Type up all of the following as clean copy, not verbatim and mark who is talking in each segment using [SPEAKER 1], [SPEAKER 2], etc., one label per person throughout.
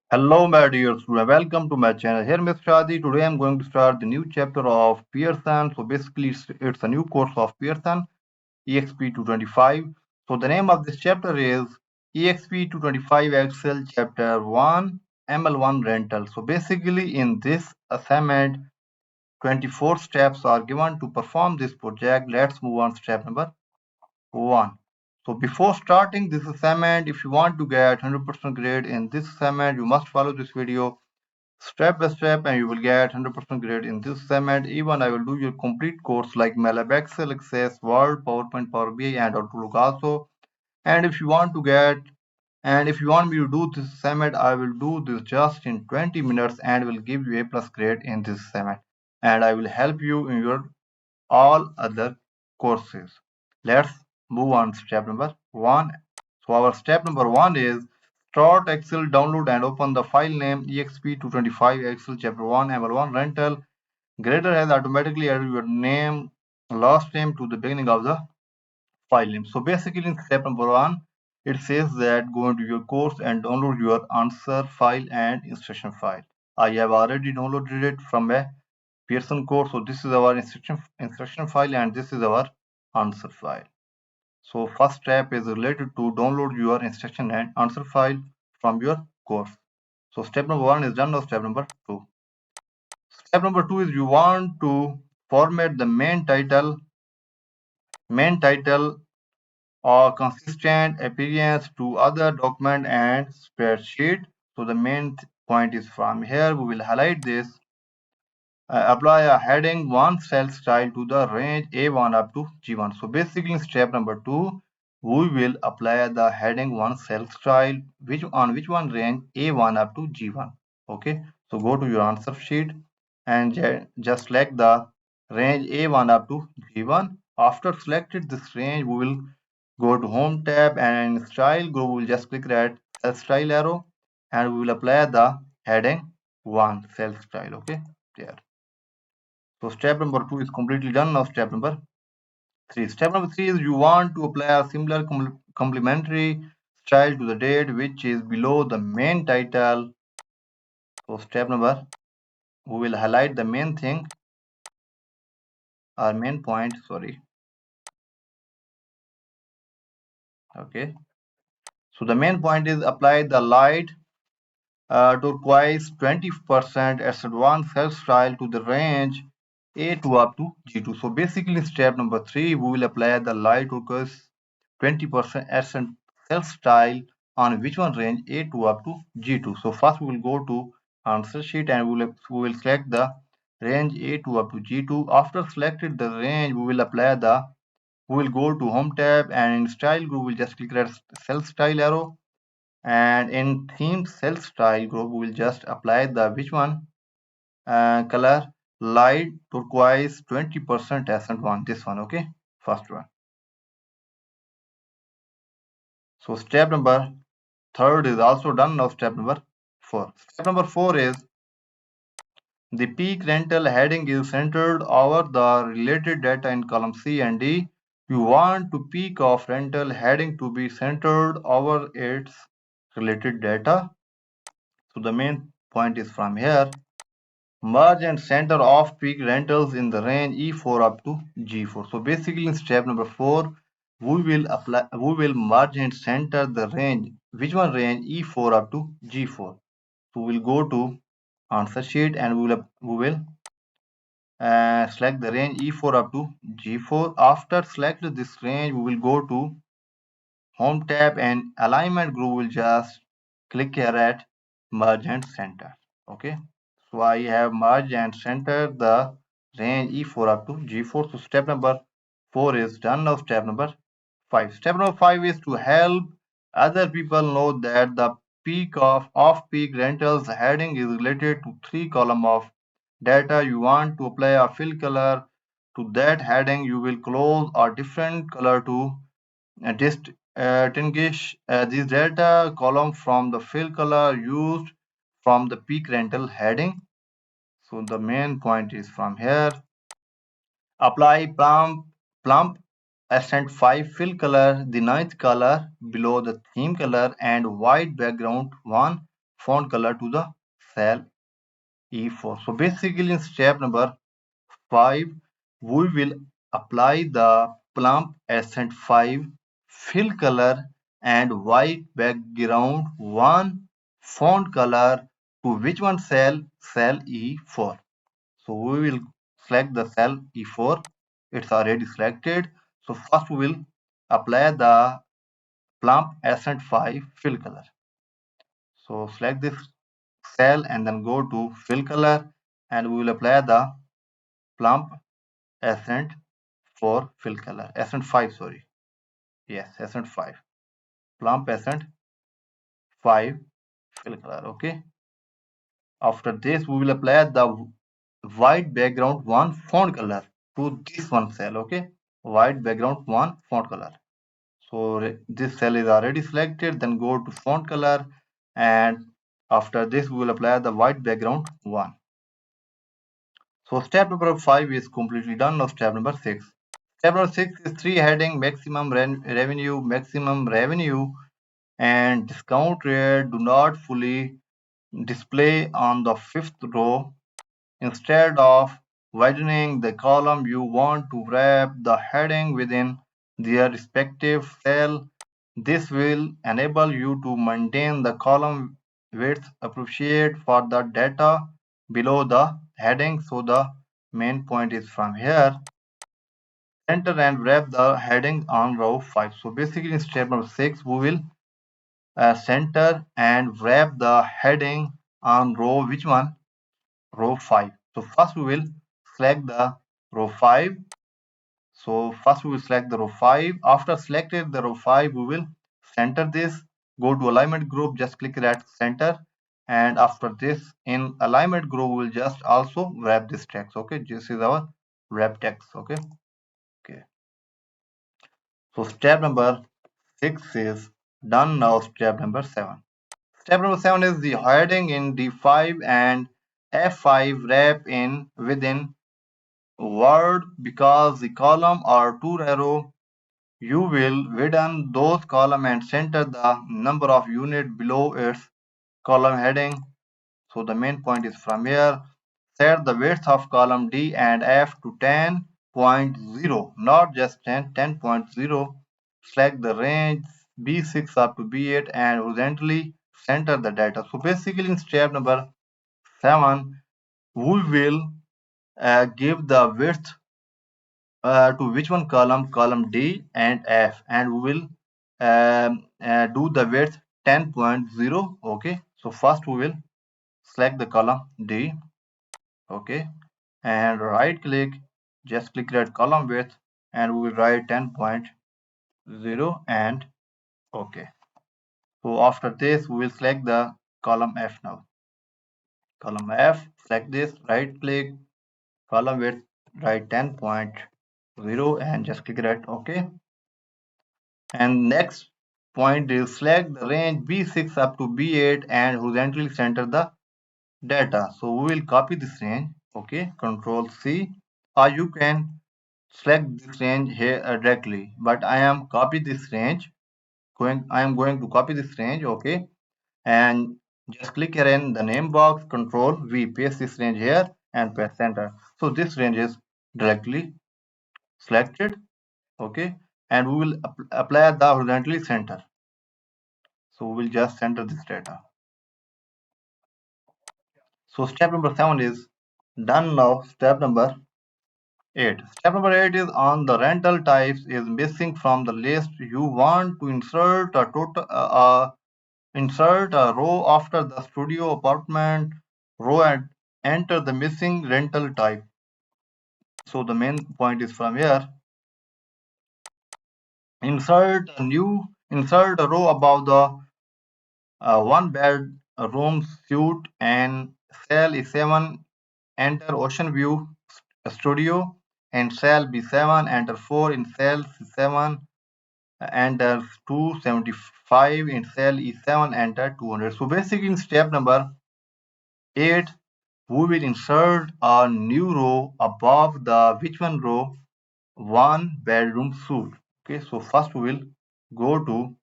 [SPEAKER 1] Hello, my dear student. Welcome to my channel. Here, Ms. Shadi. Today, I'm going to start the new chapter of Pearson. So, basically, it's a new course of Pearson, Exp25. So, the name of this chapter is Exp225 Excel Chapter 1 ML1 Rental. So, basically, in this assignment, 24 steps are given to perform this project. Let's move on step number 1. So before starting this assignment, if you want to get 100% grade in this assignment, you must follow this video step by step and you will get 100% grade in this assignment. Even I will do your complete course like MATLAB, Excel, Access, Word, PowerPoint, Power BI and Outlook also. And if you want to get and if you want me to do this assignment, I will do this just in 20 minutes and will give you a plus grade in this assignment. And I will help you in your all other courses. Let's move on to step number 1. So our step number 1 is start Excel, download and open the file name exp225 Excel chapter 1 ML1 rental. Grader has automatically added your name, last name to the beginning of the file name. So basically in step number 1, it says that go into your course and download your answer file and instruction file. I have already downloaded it from a Pearson code. So this is our instruction file and this is our answer file. So first step is related to download your instruction and answer file from your course. So step number 1 is done. Now step number 2. Step number 2 is you want to format the main title or consistent appearance to other document and spreadsheet. So the main point is from here we will highlight this. Apply a heading 1 cell style to the range A1 up to G1. So basically in step number 2, we will apply the heading 1 cell style which one range A1 up to G1. Okay, so go to your answer sheet and just select the range A1 up to G1. After selected this range, we will go to home tab and in style group we will just click that cell style arrow and we will apply the heading 1 cell style. Okay, there. So step number 2 is completely done. Now step number 3. Step number 3 is you want to apply a similar complementary style to the date which is below the main title. So step number, we will highlight the main thing or main point, sorry. Okay. So the main point is apply the light turquoise 20% as advanced hairstyle to the range A2 up to G2. So basically step number 3, we will apply the light turquoise 20% accent hairstyle on which one range A2 up to G2. So first we will go to answer sheet and we will select the range A2 up to G2. After selected the range, we will go to home tab and in style group we'll just click that cell style arrow and in theme cell style group we will just apply the which one color light turquoise 20% accent one, this one. Okay, first one. So step number 3 is also done. Now step number 4. Step number 4 is the peak rental heading is centered over the related data in column C and D. You want to peak of rental heading to be centered over its related data. So the main point is from here. Merge and center off-peak rentals in the range E4 up to G4. So basically in step number 4, we will merge and center the range. Which one range? E4 up to G4. So we'll go to answer sheet and we will select the range E4 up to G4. After select this range, we will go to home tab and alignment group will just click here at merge and center. Okay. So I have merged and centered the range E4 up to G4. So step number 4 is done. Now step number 5. Step number 5 is to help other people know that the peak of off-peak rentals heading is related to 3 column of data. You want to apply a fill color to that heading. You will close a different color to distinguish this data column from the fill color used from the peak rental heading. So the main point is from here. Apply plump accent 5 fill color, the ninth color below the theme color and white background 1 font color to the cell E4. So basically in step number 5, we will apply the plump accent 5 fill color and white background 1 font color to which one cell? Cell E4. So we will select the cell E4. It's already selected. So first we will apply the plump accent 5 fill color. So select this cell and then go to fill color and we will apply the plump accent for fill color. Accent 5, sorry. Yes, accent 5. Plump accent 5 fill color. Okay. After this, we will apply the white background 1 font color to this one cell. Okay. White background 1 font color. So this cell is already selected. Then go to font color and after this, we will apply the white background 1. So step number 5 is completely done. Now step number 6. Step number 6 is 3 heading maximum revenue, and discount rate do not fully display on the 5th row. Instead of widening the column, you want to wrap the heading within their respective cell. This will enable you to maintain the column width appropriate for the data below the heading. So the main point is from here. Center and wrap the heading on row 5. So basically in step number 6, we will center and wrap the heading on row which one? Row 5. So first we will select the row 5. So first we will select the row 5. After selected the row 5, we will center this. Go to alignment group, just click that center. And after this, in alignment group, we will just also wrap this text. Okay, this is our wrap text. Okay. Okay. So step number 6 is done. Now step number 7. Step number 7 is the heading in D5 and F5 wrap in within word because the column are too narrow. You will widen those column and center the number of units below its column heading. So the main point is from here. Set the width of column D and F to 10.0, not just 10.0. Select the range B6 up to B8 and horizontally center the data. So basically in step number 7, we will give the width to which one column? Column D and F, and we will do the width 10.0. Okay, so first we will select the column D. Okay, and right click, just click that column width and we will write 10.0 and okay. So after this we will select the column F now. Column F, select this, right click, column width, write 10.0 and just click that okay. And next point is select the range B6 up to B8 and horizontally center the data. So we will copy this range. Okay, Control C, or you can select this range here directly. But I am copy this range. I am going to copy this range. Okay, and just click here in the name box. Control V, paste this range here and press enter. So this range is directly selected. Okay, and we will apply the horizontally center. So we will just center this data. So step number 7 is done now. Step number 8. Step number 8 is on the rental types is missing from the list. You want to insert a row after the studio apartment row and enter the missing rental type. So the main point is from here. Insert a row above the one bed room suite and cell E7 enter ocean view studio and cell B7 enter 4 in cell C7 enter 275 in cell E7 enter 200. So basically in step number 8 we will insert a new row above the which one row? One bedroom suite. Okay, so first we will go to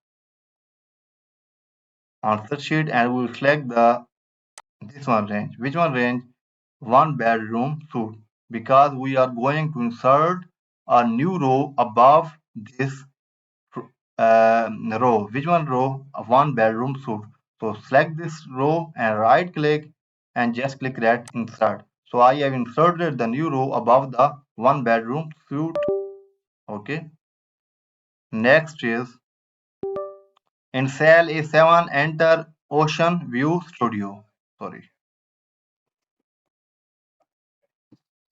[SPEAKER 1] answer sheet, and we will select the this one range. Which one range? One bedroom suite, because we are going to insert a new row above this row. Which one row? A one bedroom suite. So select this row and right click and just click that insert. So I have inserted the new row above the one bedroom suite. Okay. Next is in cell A7 enter Ocean View Studio. Sorry.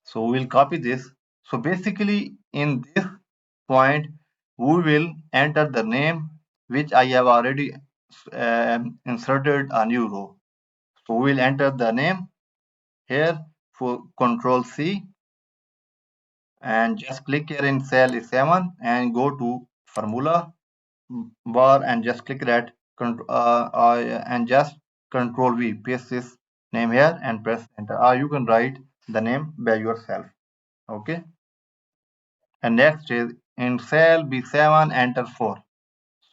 [SPEAKER 1] So we'll copy this. So basically in this point, we will enter the name which I have already inserted a new row. So we'll enter the name here for Control C and just click here in cell 7 and go to formula bar and just click that and just Control V, paste this name here and press enter. Or you can write the name by yourself. Okay. And next is in cell B7 enter 4.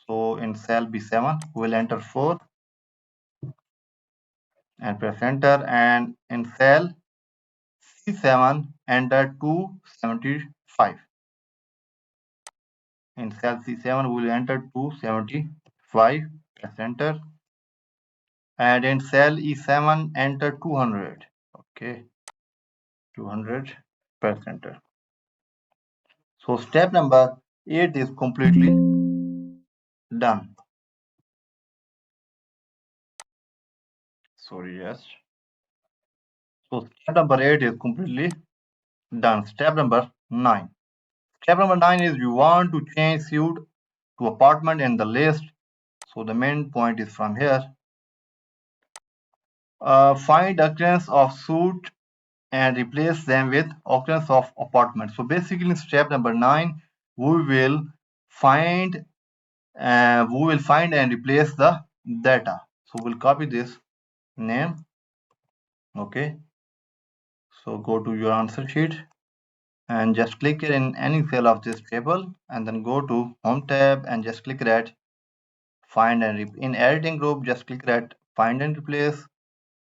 [SPEAKER 1] So in cell B7 we'll enter 4 and press enter, and in cell C7 enter 275. In cell C7 we'll enter 275, press enter, and in cell E7 enter 200. Okay, 200, press enter. So step number 8 is completely done. Sorry, yes. So step number 8 is completely done. Step number 9. Step number 9 is you want to change suite to apartment in the list. So the main point is from here. Find occurrence of suite and replace them with occurrence of apartment. So basically in step number 9, we will find and replace the data. So we'll copy this name. Okay. So go to your answer sheet and just click here in any cell of this table and then go to home tab and just click that find and in editing group just click that find and replace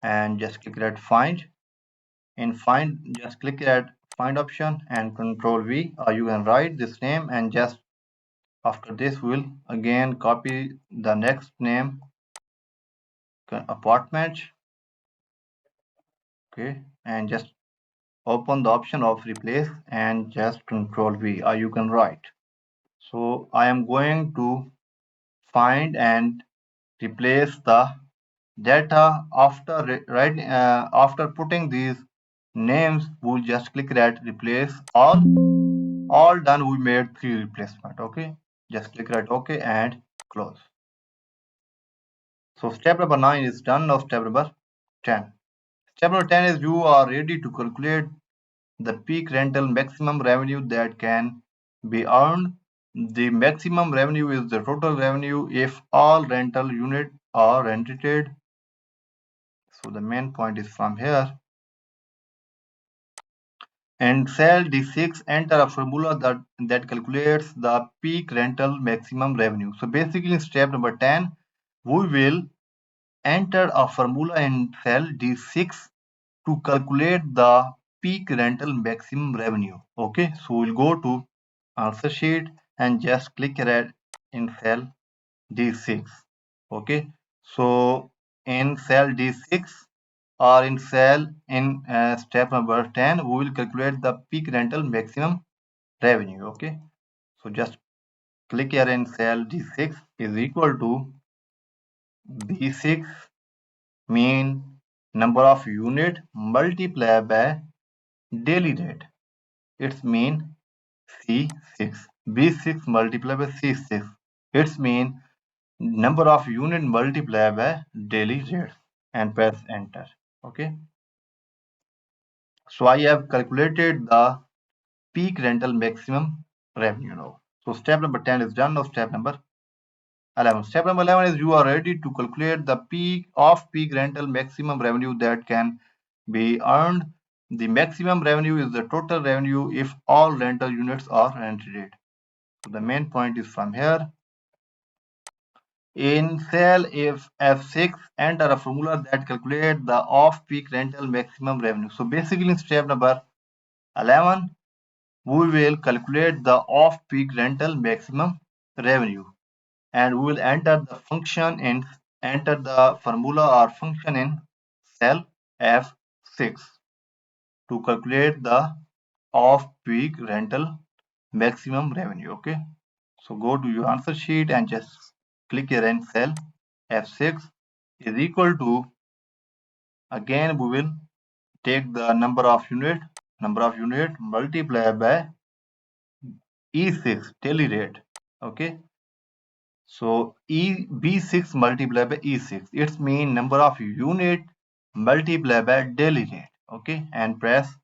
[SPEAKER 1] and just click that find. In find just click that find option and Control V, or you can write this name and just after this we'll again copy the next name apartment. Okay, and just open the option of replace and just Control V, or you can write. So I am going to find and replace the data after after putting these names. We'll just click that replace all done. We made 3 replacement. Okay, just click that OK and close. So step number 9 is done. Now step number 10. Step number 10 is you are ready to calculate the peak rental maximum revenue that can be earned. The maximum revenue is the total revenue if all rental units are rented. So the main point is from here. And cell D6 enter a formula that calculates the peak rental maximum revenue. So basically in step number 10, we will enter a formula in cell D6 to calculate the peak rental maximum revenue. Okay, so we'll go to answer sheet and just click here in cell D6. Okay, so in cell D6 or in cell in step number 10, we will calculate the peak rental maximum revenue. Okay, so just click here in cell D6 is equal to B6 mean number of unit multiplied by daily rate. It's mean C6. B6 multiplied by C6. It's mean number of unit multiplied by daily rate and press enter. Okay. So I have calculated the peak rental maximum revenue now. So step number 10 is done. Now step number 11. Step number 11 is you are ready to calculate the peak rental maximum revenue that can be earned. The maximum revenue is the total revenue if all rental units are rented. So the main point is from here. In cell if F6, enter a formula that calculates the off-peak rental maximum revenue. So basically in step number 11, we will calculate the off-peak rental maximum revenue, and we will enter the formula or function in cell F6 to calculate the off-peak rental maximum revenue. Okay, so go to your answer sheet and just click here in cell F6 is equal to, again we will take the number of unit multiplied by E6 daily rate. Okay, so B6 multiplied by E6, it's mean number of unit multiplied by daily rate. Okay, and press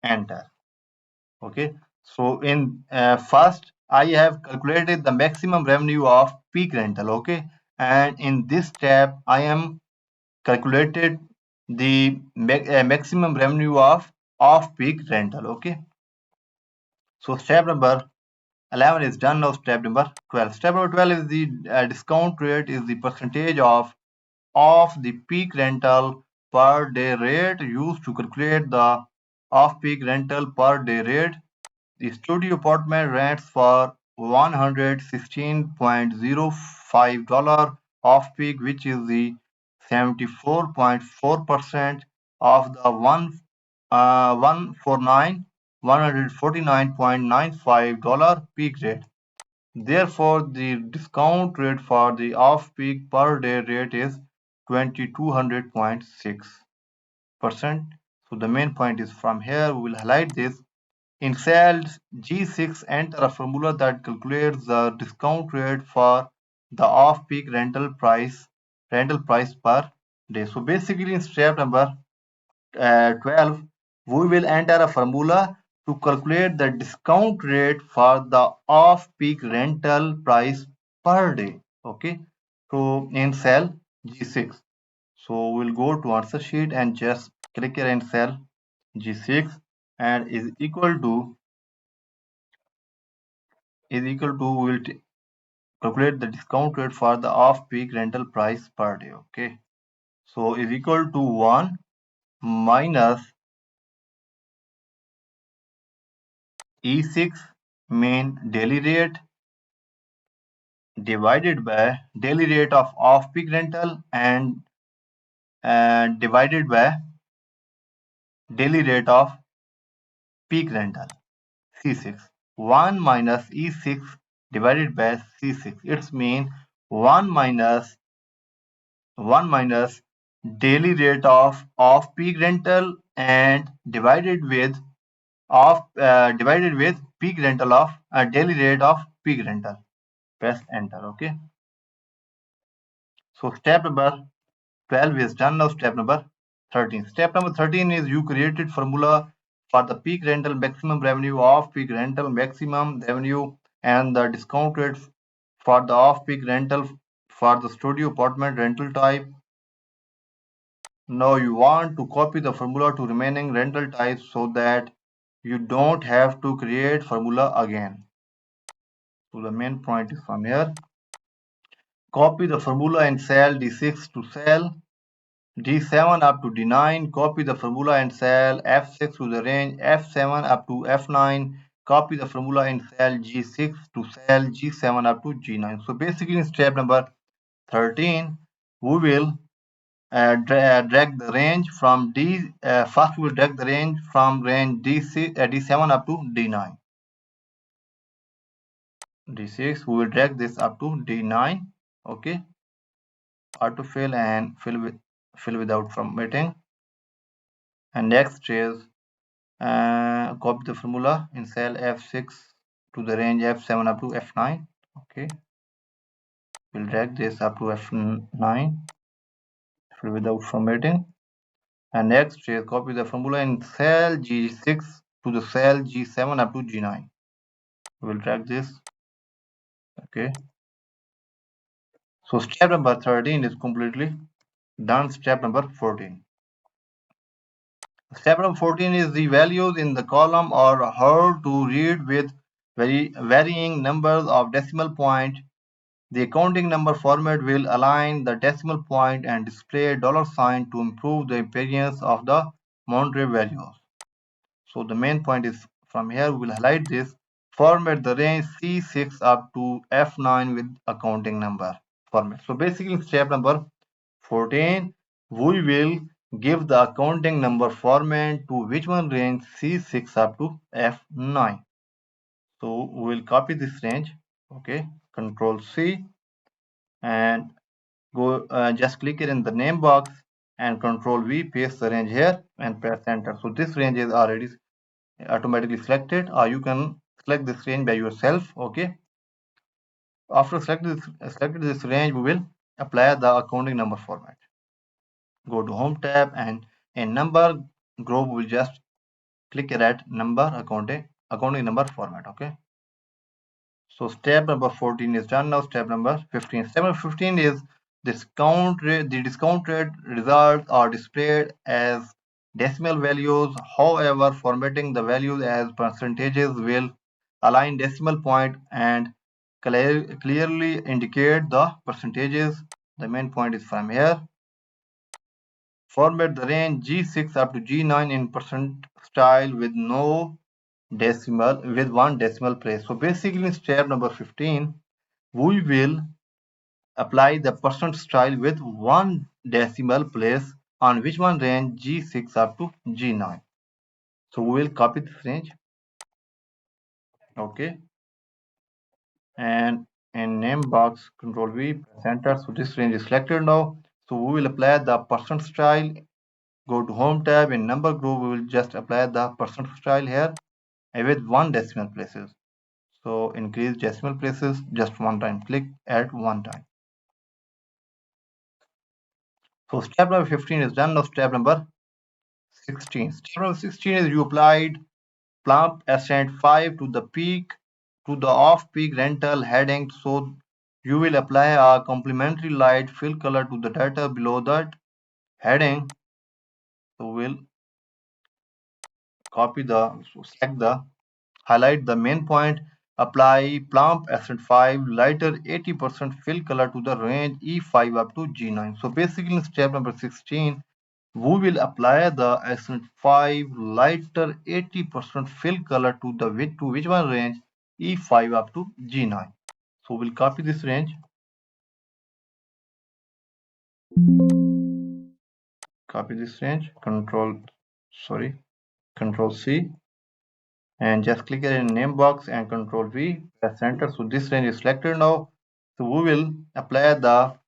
[SPEAKER 1] enter. Okay, so in first I have calculated the maximum revenue of peak rental. Okay, and in this step I am calculated the maximum revenue of off-peak rental. Okay, so step number 11 is done. Now step number 12. Step number 12 is the discount rate is the percentage of the peak rental per day rate used to calculate the off-peak rental per day rate. The studio apartment rents for $116.05 off-peak, which is the 74.4% of the 149.95 peak rate. Therefore, the discount rate for the off-peak per day rate is 2200.6%. So the main point is from here we will highlight this. In cell G6, enter a formula that calculates the discount rate for the off-peak rental price per day. So basically in step number 12, we will enter a formula to calculate the discount rate for the off-peak rental price per day. Okay, so in cell G6, so we'll go to answer sheet and just click here in cell G6 and is equal to we will calculate the discount rate for the off-peak rental price per day. Okay, so is equal to 1 minus E6 mean daily rate divided by daily rate of off-peak rental and divided by daily rate of peak rental C6. 1 minus E6 divided by C6. It's mean 1 minus daily rate of off-peak rental and divided with peak rental of daily rate of peak rental. Press enter. Okay, so step number 12 is done. Now step number 13. Step number 13 is you created formula for the peak rental maximum revenue, off peak rental maximum revenue, and the discount rate for the off peak rental for the studio apartment rental type. Now you want to copy the formula to remaining rental types so that you don't have to create formula again. So the main point is from here. Copy the formula in cell D6 to cell D7 up to D9. Copy the formula in cell F6 to the range F7 up to F9. Copy the formula in cell G6 to cell G7 up to G9. So basically in step number 13, we will drag the range from first we will drag the range from range D7 up to D9. D6, we will drag this up to D9. Okay, autofill and fill without formatting. And next is copy the formula in cell F6 to the range F7 up to F9. Okay, we'll drag this up to F9 fill without formatting. And next is copy the formula in cell G6 to the cell G7 up to G9. We'll drag this. Okay, so step number 13 is completely done. Step number 14. Step number 14 is the values in the column are hard to read with varying numbers of decimal point. The accounting number format will align the decimal point and display a dollar sign to improve the appearance of the monetary values. So the main point is from here we will highlight this. Format the range C6 up to F9 with accounting number format. So basically in step number 14, we will give the accounting number format to which one range C6 up to F9. So we will copy this range. Okay, Control C and go just click it in the name box and Control V, paste the range here and press enter. So this range is already automatically selected, or you can select this range by yourself. Okay, after selected this range, we will apply the accounting number format. Go to home tab and in number group we will just click it at number accounting number format. Okay, so step number 14 is done. Now step number 15. Step number 15 is discount rate. The discount rate results are displayed as decimal values. However, formatting the values as percentages will align decimal point and clearly indicate the percentages. The main point is from here. Format the range G6 up to G9 in percent style with one decimal place. So basically in step number 15, we will apply the percent style with one decimal place on which one range G6 up to G9. So we will copy this range. Okay. And in name box, Control V, press enter. So this range is selected now. So we will apply the percent style. Go to home tab. In number group, we will just apply the percent style here with one decimal places. So increase decimal places just one time. Click at one time. So step number 15 is done. Now step number 16. Step number 16 is you applied plump ascent 5 to the peak to the off-peak rental heading. So you will apply a complementary light fill color to the data below that heading. So we'll select the highlight the main point, apply plump ascent 5 lighter 80% fill color to the range E5 up to G9. So basically in step number 16, we will apply the ascent 5 lighter 80% fill color to which one range E5 up to G9. So we'll copy this range, Control C, and just click it in name box and Control V, press enter. So this range is selected now. So we will apply the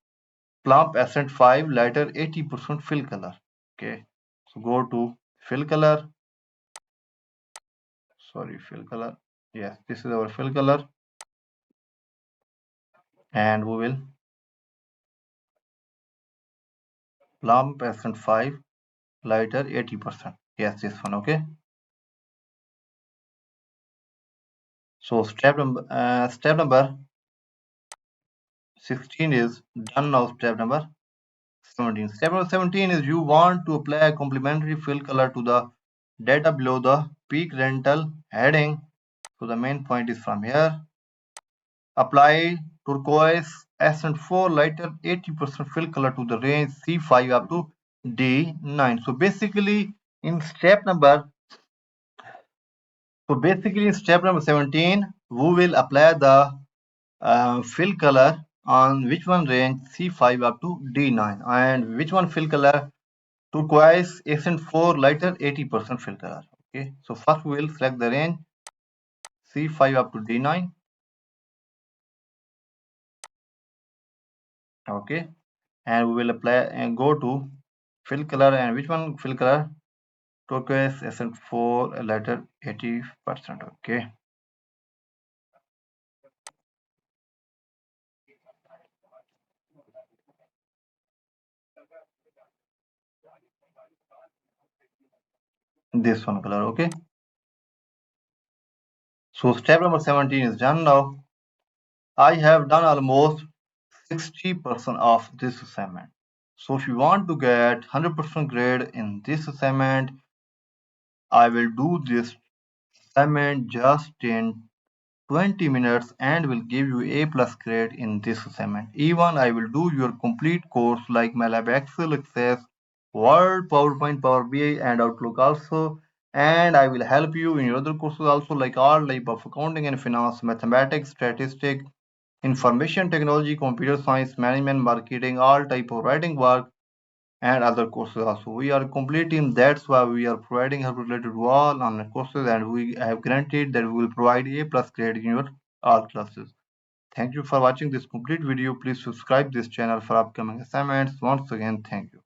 [SPEAKER 1] plump ascent 5 lighter 80% fill color. Okay, so go to fill color. Fill color. Yes, this is our fill color, and we will plump ascent 5 lighter 80%. Yes, this one. Okay. So step number 16 is done now. Step number 17. Step number 17 is you want to apply a complementary fill color to the data below the peak rental heading. So the main point is from here. Apply turquoise ascent 4 lighter 80% fill color to the range C5 up to D9. So basically in step number 17, we will apply the fill color on which one range C5 up to D9, and which one fill color turquoise accent 4 lighter 80% fill color. Okay, so first we will select the range C5 up to D9. Okay, and we will apply and go to fill color, and which one fill color turquoise accent 4 lighter 80%. Okay, this one color. Okay, so step number 17 is done now. I have done almost 60% of this assignment. So if you want to get 100% grade in this assignment, I will do this assignment just in 20 minutes and will give you A plus grade in this assignment. Even I will do your complete course like MATLAB Excel, Access, Word, PowerPoint, Power BI and Outlook also. And I will help you in your other courses also like all type of accounting and finance, mathematics, statistics, information technology, computer science, management, marketing, all type of writing work and other courses also. We are a complete team. That's why we are providing help related to all online courses and we have guaranteed that we will provide A plus grade in your all classes. Thank you for watching this complete video. Please subscribe this channel for upcoming assignments. Once again, thank you.